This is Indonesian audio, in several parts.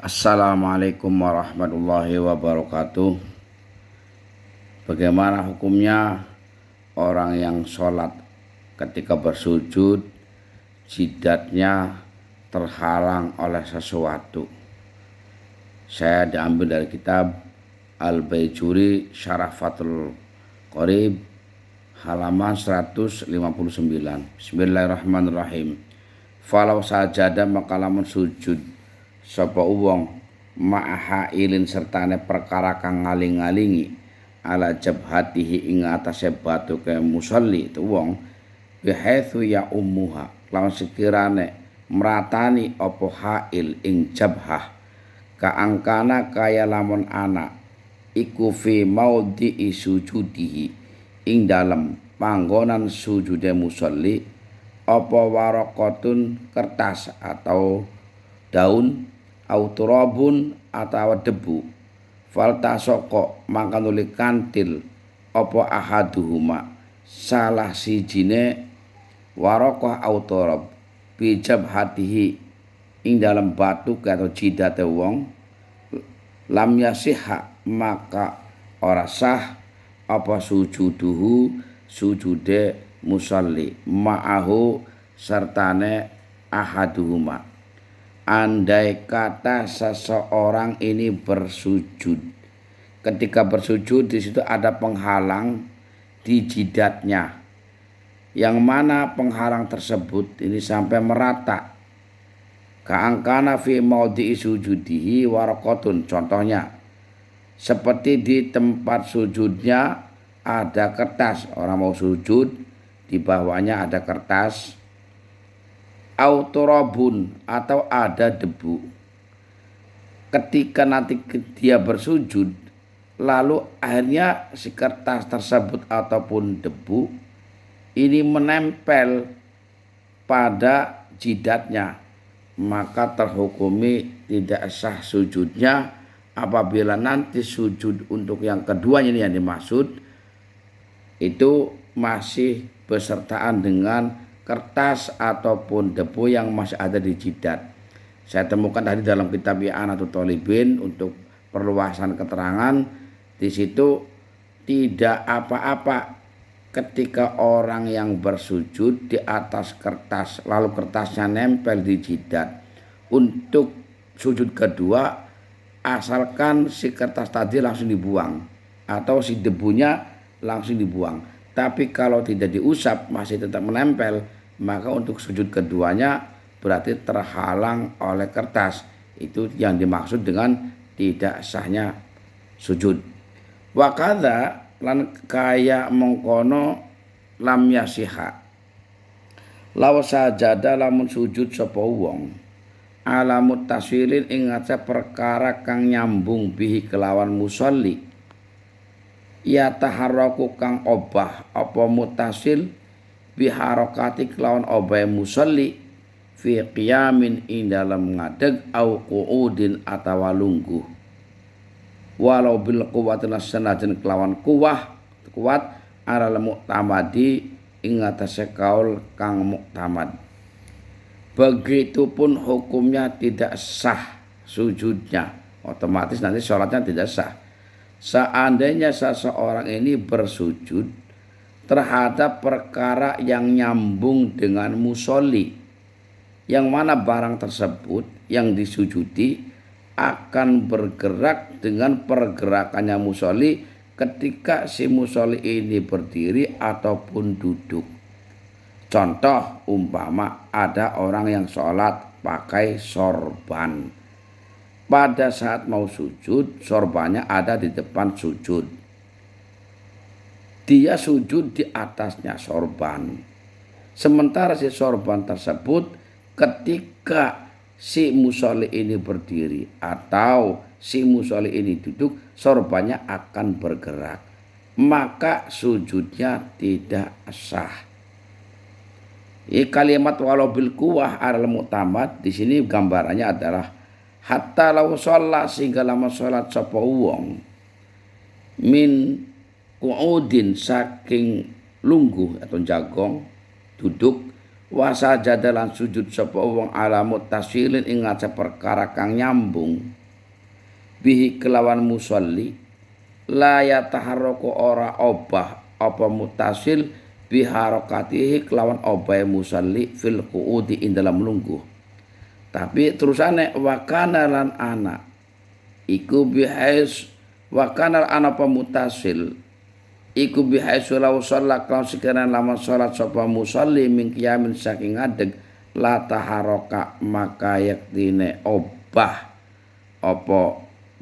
Assalamualaikum warahmatullahi wabarakatuh. Bagaimana hukumnya orang yang sholat ketika bersujud jidatnya terhalang oleh sesuatu? Saya diambil dari kitab Al-Baijuri Syarah Fathul Qorib halaman 159. Bismillahirrahmanirrahim. Falau sajada maka lamun sujud sapa wong ma'ahailin sertane perkara kang ngaling-ngalingi ala jabhatihi ing atase batu ke musolli tu wong bihaitsu ya ummuha lawan sekirane meratani apa hail ing jabhah kaangkana kaya lamun anak iku fi maudhi sujudihi ing dalem panggonan sujude musolli apa waraqatun kertas atau daun au turabun atau debu faltasoko maka nuli kantil apa ahaduhuma salah sijine waraqah au turab bijab hatihi ing dalam batu atau jidate wong lam yasiha maka ora sah apa sujuduhu sujude musalli ma'ahu sertane ahaduhuma. Andai kata seseorang ini bersujud, ketika bersujud di situ ada penghalang di jidatnya, yang mana penghalang tersebut ini sampai merata. Ka'angkana fi maudhi'i sujudihi waraqatun, contohnya seperti di tempat sujudnya ada kertas, orang mau sujud di bawahnya ada kertas, autorobun atau ada debu. Ketika nanti dia bersujud lalu akhirnya si kertas tersebut ataupun debu ini menempel pada jidatnya, maka terhukumi tidak sah sujudnya apabila nanti sujud untuk yang keduanya ini yang dimaksud itu masih besertaan dengan kertas ataupun debu yang masih ada di jidat. Saya temukan tadi dalam kitab I'anatul Thalibin untuk perluasan keterangan, di situ tidak apa-apa ketika orang yang bersujud di atas kertas lalu kertasnya nempel di jidat. Untuk sujud kedua asalkan si kertas tadi langsung dibuang atau si debunya langsung dibuang. Tapi kalau tidak diusap masih tetap menempel, maka untuk sujud keduanya berarti terhalang oleh kertas. Itu yang dimaksud dengan tidak sahnya sujud. Wa kadza lan kaya mengkono lam yasiha. Law sajada lamun sujud sapa wong ala muttasilin ing ngaca perkara kang nyambung bihi kelawan musolli ya taharraku kang obah apa mutasil biharokati kelawan obah musolli fi qiyamin ing dalam ngadeg au qu'udin atawa lungguh walau bil quwwatin sanajan kelawan kuat aral mu'tamadi ing atase kaul kang muktamad. Begitupun hukumnya tidak sah sujudnya, otomatis nanti sholatnya tidak sah. Seandainya seseorang ini bersujud terhadap perkara yang nyambung dengan musolli, yang mana barang tersebut yang disujudi akan bergerak dengan pergerakannya musolli ketika si musolli ini berdiri ataupun duduk. Contoh umpama ada orang yang sholat pakai sorban. Pada saat mau sujud, sorbannya ada di depan sujud. Dia sujud di atasnya sorban. Sementara si sorban tersebut ketika si musolli ini berdiri atau si musolli ini duduk, sorbannya akan bergerak. Maka sujudnya tidak sah. Kalimat walau bil quwwah al mu'tamad di sini gambarannya adalah hatta law shalla sehingga lama salat sapa wong min qu'udin saking lungguh atau jagong duduk wa sajada lan sujud sapa wong ala muttasilin ing ngaca perkara kang nyambung bihi kelawan musolli la yataharraku ora obah apa mutasil biharokatihi kelawan obahe musolli fil qu'udi ing dalam lungguh. Tapi terusane wakana lan ana iku bihais wakana ana pemutasil iku bihais law shalla kalau sekiranya lama salat sapa musolli min qiyamin saking ngadeg la taharaka maka yaktine obah apa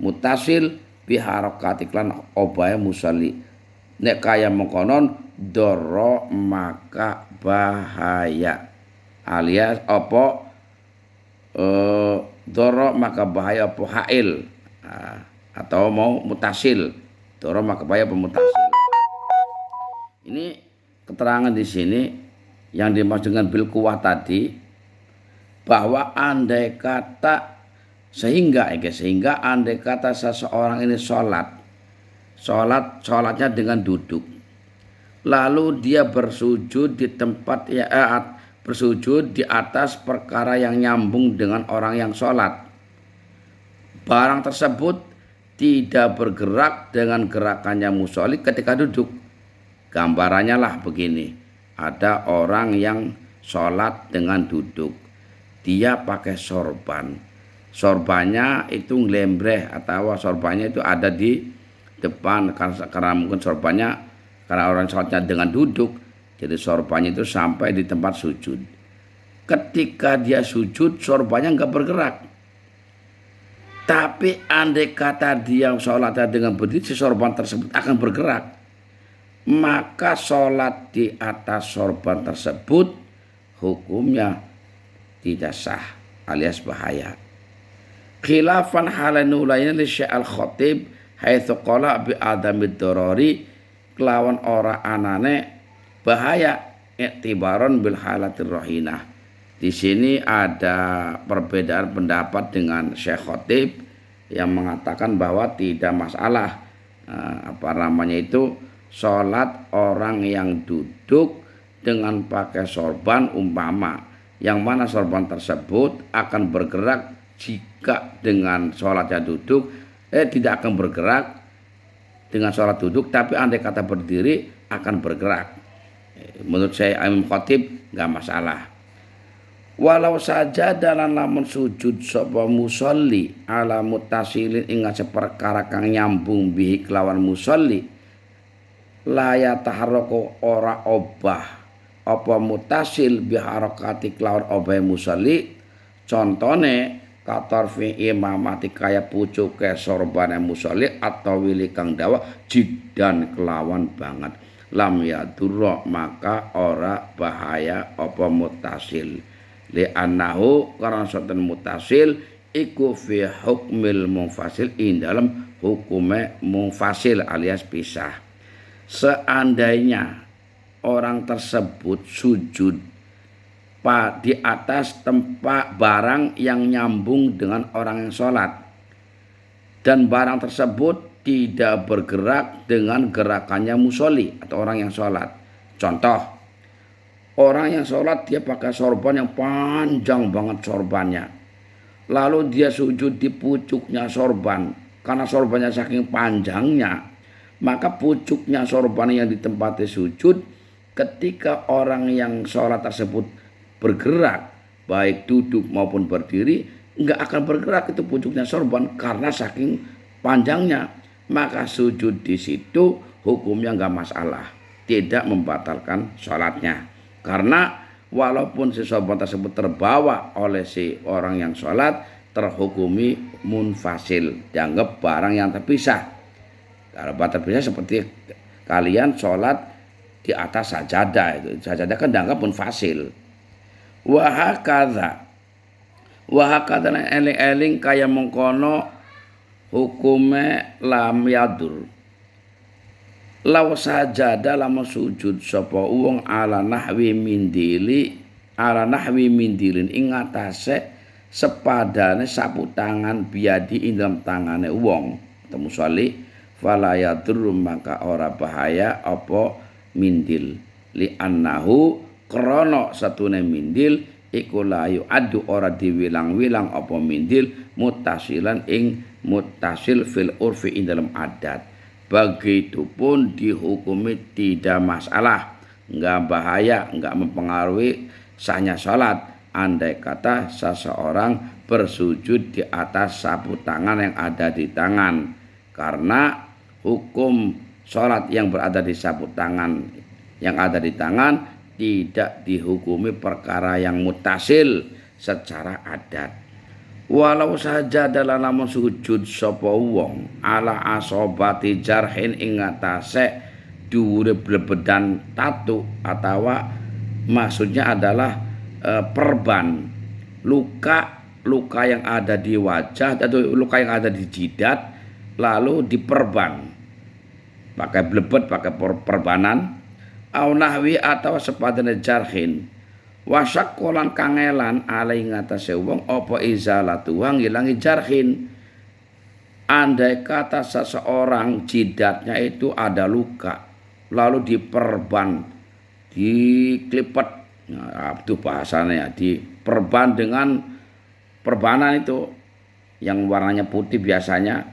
mutasil biharokati lan obahe musolli nek kaya mengkonon doro maka bahaya alias apa doro maka bahaya apa hail atau mau mutasil doro maka bahaya apa mutasil. Ini keterangan di sini yang dimaksud dengan bil kuwah tadi bahwa andai kata sehingga andai kata seseorang ini sholatnya dengan duduk, lalu dia bersujud di tempat bersujud di atas perkara yang nyambung dengan orang yang sholat. Barang tersebut tidak bergerak dengan gerakannya musolli ketika duduk. Gambarannya lah begini, ada orang yang sholat dengan duduk, dia pakai sorban, sorbannya itu nglembreh atau sorbannya itu ada di depan karena mungkin sorbannya karena orang sholatnya dengan duduk, jadi sorbannya itu sampai di tempat sujud. Ketika dia sujud, sorbannya nggak bergerak. Tapi andai kata dia sholatnya dengan berdiri, si sorban tersebut akan bergerak. Maka sholat di atas sorban tersebut hukumnya tidak sah alias bahaya. Khilafan halanu lainnya li Syekh Al-Khatib haitsu qala bi adamid darari kelawan ora anane bahaya i'tibaron bil halatir rahinah. Di sini ada perbedaan pendapat dengan Syekh Khatib yang mengatakan bahwa tidak masalah sholat orang yang duduk dengan pakai sorban umpama yang mana sorban tersebut akan bergerak jika dengan sholatnya duduk tidak akan bergerak dengan sholat duduk, tapi andai kata berdiri akan bergerak. Menurut saya Imam Khatib nggak masalah. Walau saja dalam lamun sujud sapa musolli ala muttasilin ing perkara kang nyambung bihi kelawan musolli la yataharraku ora obah apa mutasil biharakati kelawan obah musolli contone katarfi imamati kaya pucuke sorbane musolli atau wili kang dawa jiddan kelawan banget lam yadurra maka ora bahaya apa mutasil li annahu karena soten mutasil iku fi hukmil munfasil ing dalam hukume munfasil alias pisah. Seandainya orang tersebut sujud di atas tempat barang yang nyambung dengan orang yang sholat dan barang tersebut tidak bergerak dengan gerakannya musolli atau orang yang sholat. Contoh, orang yang sholat dia pakai sorban yang panjang banget sorbannya, lalu dia sujud di pucuknya sorban karena sorbannya saking panjangnya. Maka pucuknya sorban yang ditempati sujud ketika orang yang sholat tersebut bergerak baik duduk maupun berdiri enggak akan bergerak itu pucuknya sorban karena saking panjangnya. Maka sujud di situ hukumnya enggak masalah, tidak membatalkan sholatnya karena walaupun si sorban tersebut terbawa oleh si orang yang sholat terhukumi munfasil, dianggap barang yang terpisah. Kalau terpisah seperti kalian sholat di atas sajadah, itu sajadah kan dianggap munfasil. Wahakadha eling-eling kaya mengkono hukume lam yadur. Law sajadah lama sujud sapa wong ala nahwi mindilin ing atase sepadane sapu tangan biadi ing dalam tangane wong atau musolli fala yadur maka ora bahaya apa mindil li annahu krana satune mindil iku layu adu ora diwilang-wilang apa mindil muttasilan ing muttasil fil urfi ing dalam adat. Begitupun dihukumi tidak masalah, enggak bahaya, enggak mempengaruhi sahnya salat andai kata seseorang bersujud di atas sapu tangan yang ada di tangan, karena hukum salat yang berada di sapu tangan yang ada di tangan tidak dihukumi perkara yang mutasil secara adat. Walau saja dalam lamun sujud sapa wong ala asobati jarhin ing ngatasé dhuwure blebedan tatu, atau maksudnya adalah perban luka yang ada di wajah atau luka yang ada di jidat lalu diperban pakai blebet, pakai perbanan au nahwi atau sepadane jarhin wasyakolan kangelan alai ngatasé wong apa izalatu ngilangi jarhin. Andai kata seseorang jidatnya itu ada luka lalu diperban, diklipet, nah, itu bahasanya diperban dengan perbanan itu yang warnanya putih biasanya,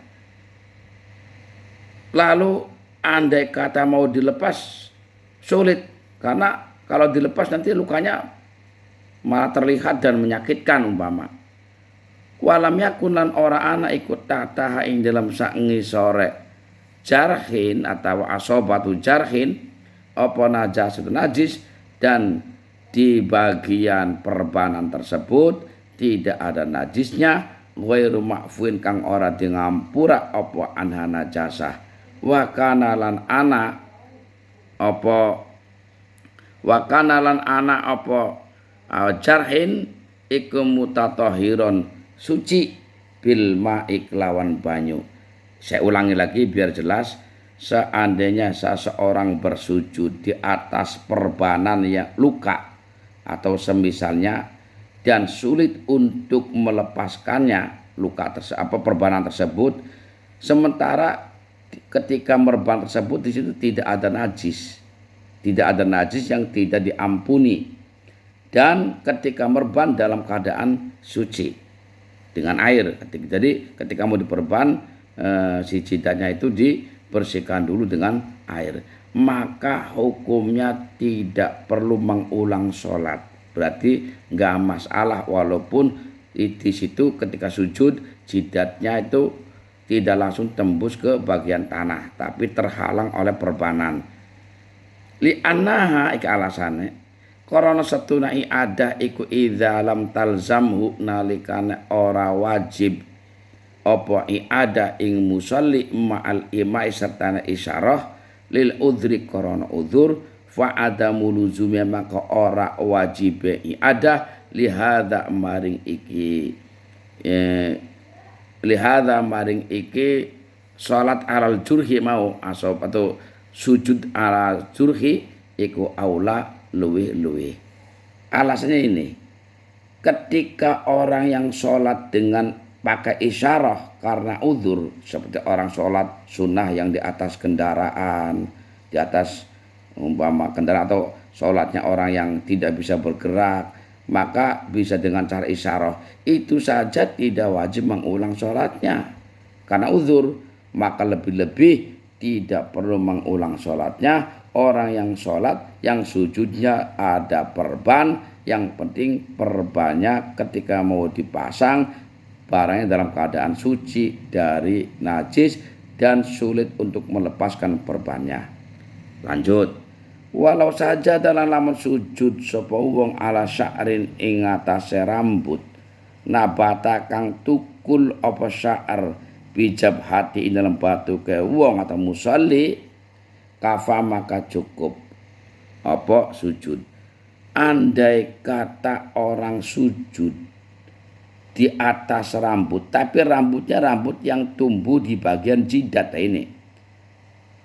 lalu andai kata mau dilepas sulit, karena kalau dilepas nanti lukanya malah terlihat dan menyakitkan umpama. Walam yakunan ora ana ikut tataha ing dalam sangi sore jarhin atau asobatu jarhin apa najasatun najis, dan di bagian perbanan tersebut tidak ada najisnya, ghairu ma'fuin kang ora di ngampura apa anha najasah, wa kana lan ana apa jarhin iku mutatahiron suci bil ma'i kelawan banyu. Saya ulangi lagi biar jelas. Seandainya seseorang bersujud di atas perbanan yang luka atau semisalnya dan sulit untuk melepaskannya perbanan tersebut, sementara ketika merban tersebut di situ tidak ada najis yang tidak diampuni, dan ketika merban dalam keadaan suci dengan air. Jadi ketika mau diperban si jidatnya itu dibersihkan dulu dengan air, maka hukumnya tidak perlu mengulang sholat. Berarti nggak masalah walaupun di situ ketika sujud jidatnya itu tidak langsung tembus ke bagian tanah, tapi terhalang oleh perbanan. Li annaha iki alasane karena satuna ada iku idza lam talzamhu nalikane ora wajib apa ada ing musalli ma'al imai serta isyarah lil udhri karena udhur fa adamu luzumnya maka ora wajibe ada lihada maring iki salat alal jurhi mau asop atau sujud ala jurhi iku aula luwih. Alasannya ini, ketika orang yang sholat dengan pakai isyarah karena uzur, seperti orang sholat sunnah yang di atas kendaraan, di atas umpama kendaraan, atau sholatnya orang yang tidak bisa bergerak, maka bisa dengan cara isyarah. Itu saja tidak wajib mengulang sholatnya karena uzur, maka lebih-lebih tidak perlu mengulang sholatnya orang yang sholat yang sujudnya ada perban. Yang penting perbannya ketika mau dipasang barangnya dalam keadaan suci dari najis dan sulit untuk melepaskan perbannya. Lanjut. Walau saja dalam lamun sujud sapa wong ala sya'rin ing atase rambut nabata kang tukul apa sya'ar bijab hati ing dalam batu ke wong atau musalli kafa maka cukup apa sujud. Andai kata orang sujud di atas rambut, tapi rambutnya rambut yang tumbuh di bagian jidat ini.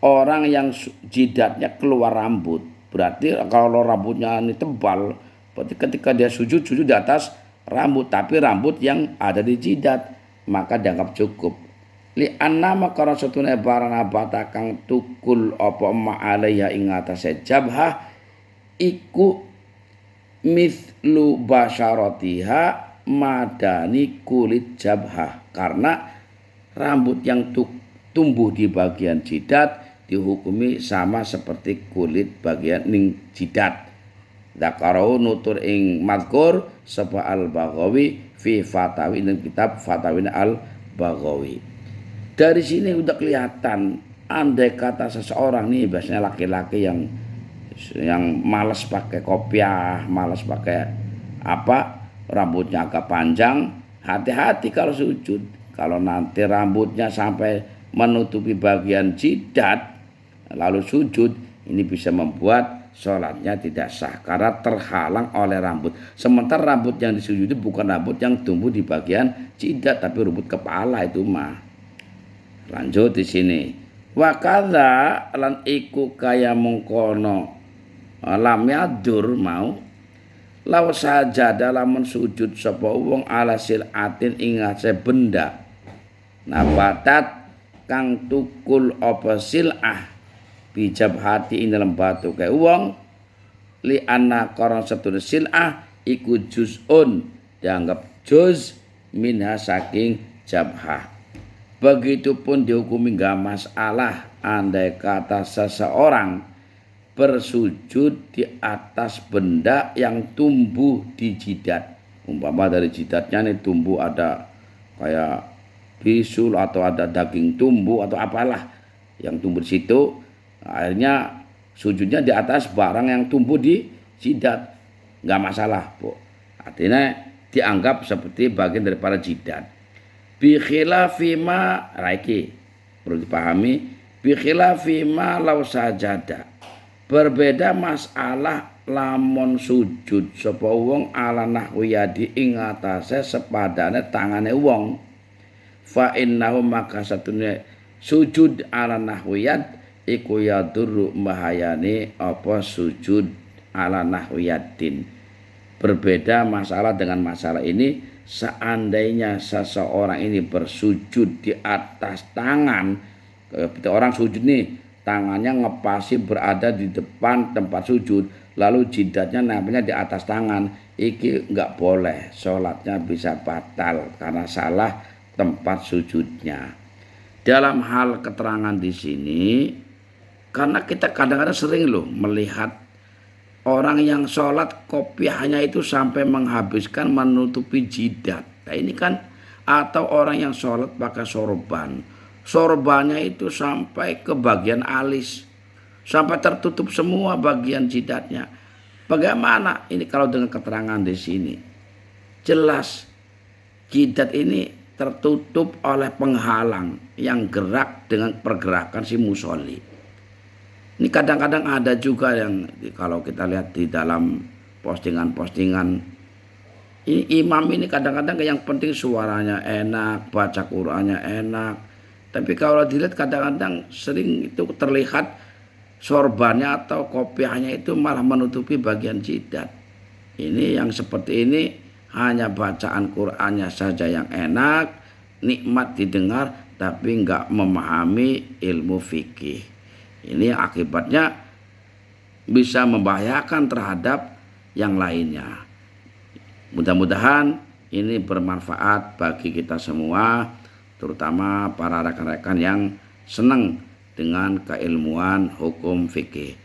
Orang yang jidatnya keluar rambut, berarti kalau rambutnya ini tebal, berarti ketika dia sujud di atas rambut, tapi rambut yang ada di jidat, maka dianggap cukup. Li annama karena satune barang abata kang tukul apa ma alaiha ing atase jabhah iku mithlu basyaratiha madani kulit jabhah, karena rambut yang tumbuh di bagian jidat dihukumi sama seperti kulit bagian ning jidat. Dzakarahu nutur ing mazkur sapa Al-Baghawi fi Fatawi ing kitab Fatawina Al-Baghawi. Dari sini udah kelihatan andai kata seseorang nih, biasanya laki-laki yang malas pakai kopiah, malas pakai rambutnya agak panjang, hati-hati kalau sujud. Kalau nanti rambutnya sampai menutupi bagian jidat lalu sujud, ini bisa membuat sholatnya tidak sah karena terhalang oleh rambut. Sementara rambut yang disujudi bukan rambut yang tumbuh di bagian jidat, tapi rambut kepala itu mah. Lanjut di sini. Wa kadza lan iku kaya mengkono lam yadur mau law sajada lamun sujud sapa wong ala silatin ing atase benda nabatat kang tukul apa silah bijab hati ing dalam batu kae wong li anna qaran satun silah iku juz'un dianggap juz minha saking jabhah. Begitupun dihukumi enggak masalah andai kata seseorang bersujud di atas benda yang tumbuh di jidat. Umpama dari jidatnya nih tumbuh ada kayak bisul atau ada daging tumbuh atau apalah yang tumbuh di situ, akhirnya sujudnya di atas barang yang tumbuh di jidat, enggak masalah, Bu. Artinya dianggap seperti bagian daripada jidat. Bi khilafi ma raiki perlu dipahami, bi khilafi ma law sajada. Berbeda masalah lamun sujud sapa wong ala nahwi yadi ing atase sepadane tangane wong. Fa innahu maka satune sujud ala nahwi yad iku yadurru bahayane apa sujud ala nahwi yadin. Berbeda masalah dengan masalah ini, seandainya seseorang ini bersujud di atas tangan, ketika orang sujud nih tangannya ngepasi berada di depan tempat sujud, lalu jidatnya nampaknya di atas tangan, iki enggak boleh, sholatnya bisa batal karena salah tempat sujudnya. Dalam hal keterangan di sini, karena kita kadang-kadang sering loh melihat orang yang sholat kopiahnya itu sampai menghabiskan menutupi jidat. Nah ini kan, atau orang yang sholat pakai sorban, sorbannya itu sampai ke bagian alis, sampai tertutup semua bagian jidatnya. Bagaimana ini kalau dengan keterangan di sini? Jelas jidat ini tertutup oleh penghalang yang gerak dengan pergerakan si musolli. Ini kadang-kadang ada juga yang kalau kita lihat di dalam postingan-postingan, imam ini kadang-kadang yang penting suaranya enak, baca Qur'annya enak. Tapi kalau dilihat kadang-kadang sering itu terlihat sorbannya atau kopiahnya itu malah menutupi bagian jidat. Ini yang seperti ini hanya bacaan Qur'annya saja yang enak, nikmat didengar, tapi enggak memahami ilmu fikih. Ini akibatnya bisa membahayakan terhadap yang lainnya. Mudah-mudahan ini bermanfaat bagi kita semua, terutama para rekan-rekan yang senang dengan keilmuan hukum fikih.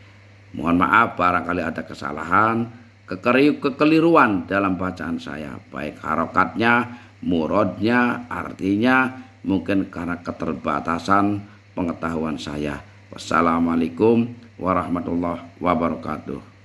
Mohon maaf barangkali ada kesalahan, kekeliruan dalam bacaan saya, baik harokatnya, murodnya, artinya, mungkin karena keterbatasan pengetahuan saya. Wassalamualaikum warahmatullahi wabarakatuh.